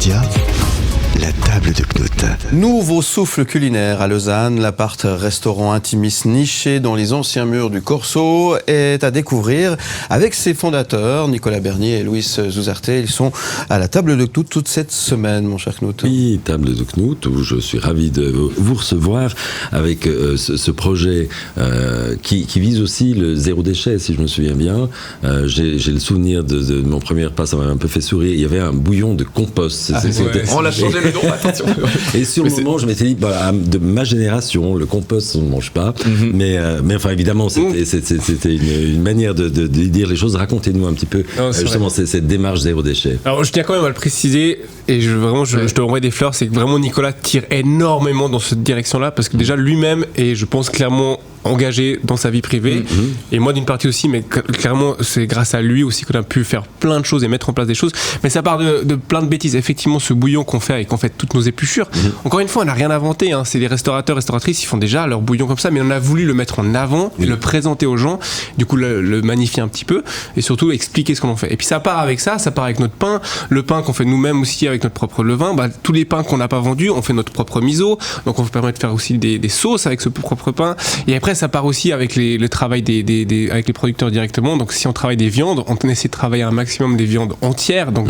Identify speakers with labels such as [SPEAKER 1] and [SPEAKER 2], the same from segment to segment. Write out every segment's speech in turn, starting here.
[SPEAKER 1] Média, la table de Knut.
[SPEAKER 2] Nouveau souffle culinaire à Lausanne. L'appart-restaurant intimiste niché dans les anciens murs du Corso est à découvrir avec ses fondateurs, Nicolas Bernier et Louis Zouzarte. Ils sont à la table de Knut toute cette semaine, mon cher Knut.
[SPEAKER 3] Oui, table de Knut, où je suis ravi de vous recevoir avec ce projet qui vise aussi le zéro déchet, si je me souviens bien. J'ai le souvenir de mon premier repas, ça m'a un peu fait sourire. Il y avait un bouillon de compost.
[SPEAKER 4] On l'a changé le nom, attention.
[SPEAKER 3] Et sur le moment, je m'étais dit, voilà, de ma génération, le compost, on ne mange pas. Mais enfin, évidemment, c'était une manière de dire les choses. Racontez-nous un petit peu, justement, cette démarche zéro déchet.
[SPEAKER 4] Alors, je tiens quand même à le préciser, et je te renvoie des fleurs, c'est que vraiment Nicolas tire énormément dans cette direction-là, parce que déjà lui-même est, je pense, clairement engagé dans sa vie privée, et moi d'une partie aussi, mais clairement c'est grâce à lui aussi qu'on a pu faire plein de choses et mettre en place des choses, mais ça part de plein de bêtises. Effectivement, ce bouillon qu'on fait avec en fait toutes nos épluchures, encore une fois on n'a rien inventé, hein. C'est les restaurateurs, restauratrices, ils font déjà leur bouillon comme ça, mais on a voulu le mettre en avant et le présenter aux gens, du coup le magnifier un petit peu et surtout expliquer ce qu'on en fait. Et puis ça part avec ça part avec notre pain, le pain qu'on fait nous-mêmes aussi avec notre propre levain, tous les pains qu'on n'a pas vendus, on fait notre propre miso, donc on vous permet de faire aussi des sauces avec ce propre pain. Et après ça part aussi avec le travail avec les producteurs directement. Donc si on travaille des viandes, on essaie de travailler un maximum des viandes entières. Donc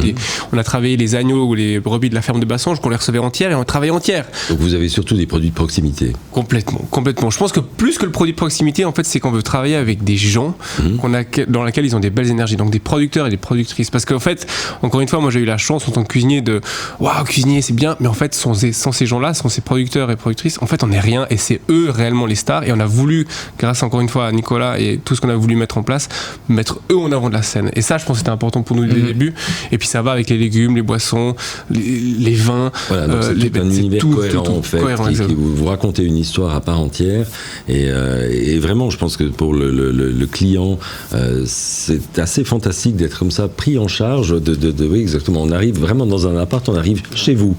[SPEAKER 4] on a travaillé les agneaux ou les brebis de la ferme de Bassange qu'on les recevait entières et on travaille entières.
[SPEAKER 3] Donc vous avez surtout des produits de proximité.
[SPEAKER 4] Complètement. Je pense que plus que le produit de proximité, en fait, c'est qu'on veut travailler avec des gens dans lesquels ils ont des belles énergies. Donc des producteurs et des productrices. Parce qu'en fait, encore une fois, moi j'ai eu la chance en tant que cuisinier de cuisinier c'est bien, mais en fait sans ces gens-là, sans ces producteurs et productrices, en fait on n'est rien et c'est eux réellement les stars. Et on a voulu, grâce encore une fois à Nicolas et tout ce qu'on a voulu mettre en place, mettre eux en avant de la scène. Et ça, je pense que c'était important pour nous dès le début. Et puis ça va avec les légumes, les boissons, les vins.
[SPEAKER 3] Voilà, donc c'est un univers cohérent en fait, qui vous racontez une histoire à part entière. Et vraiment, je pense que pour le client, c'est assez fantastique d'être comme ça, pris en charge. Oui, exactement. On arrive vraiment dans un appart, on arrive chez vous.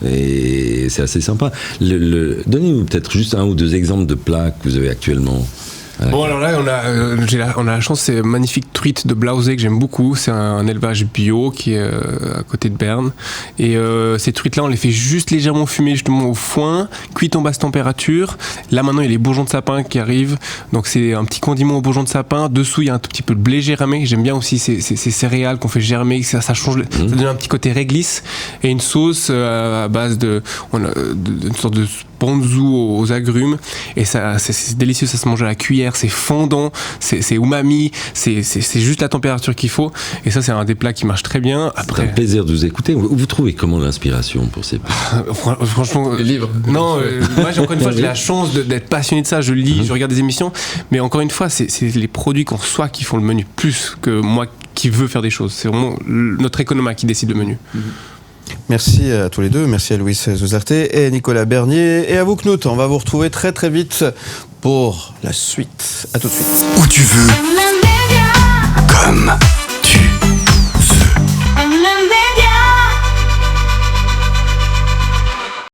[SPEAKER 3] Et c'est assez sympa. Donnez-nous peut-être juste un ou deux exemples de plats que vous avez actuellement.
[SPEAKER 4] Bon, alors là, on a la chance, c'est magnifique truite de Blausee que j'aime beaucoup. C'est un élevage bio qui est à côté de Berne. Et ces truites-là, on les fait juste légèrement fumer justement au foin, cuites en basse température. Là, maintenant, il y a les bourgeons de sapin qui arrivent. Donc, c'est un petit condiment aux bourgeons de sapin. Dessous, il y a un tout petit peu de blé germé. J'aime bien aussi ces céréales qu'on fait germer. Ça change, ça donne un petit côté réglisse. Et une sauce à base une sorte de ponzu aux agrumes, et ça c'est délicieux, ça se mange à la cuillère, c'est fondant, c'est umami, c'est juste la température qu'il faut, et ça c'est un des plats qui marche très bien. Après,
[SPEAKER 3] c'est un plaisir de vous écouter. Vous trouvez comment l'inspiration pour ces plats?
[SPEAKER 4] Franchement, les livres. Non, moi encore une fois j'ai la chance d'être passionné de ça, je lis, je regarde des émissions, mais encore une fois c'est les produits qu'on reçoit qui font le menu plus que moi qui veux faire des choses. C'est vraiment notre économa qui décide le menu.
[SPEAKER 2] Merci à tous les deux, merci à Louis Zouzarte et Nicolas Bernier, et à vous Knut. On va vous retrouver très très vite pour la suite. À tout de suite.
[SPEAKER 1] Où tu veux, comme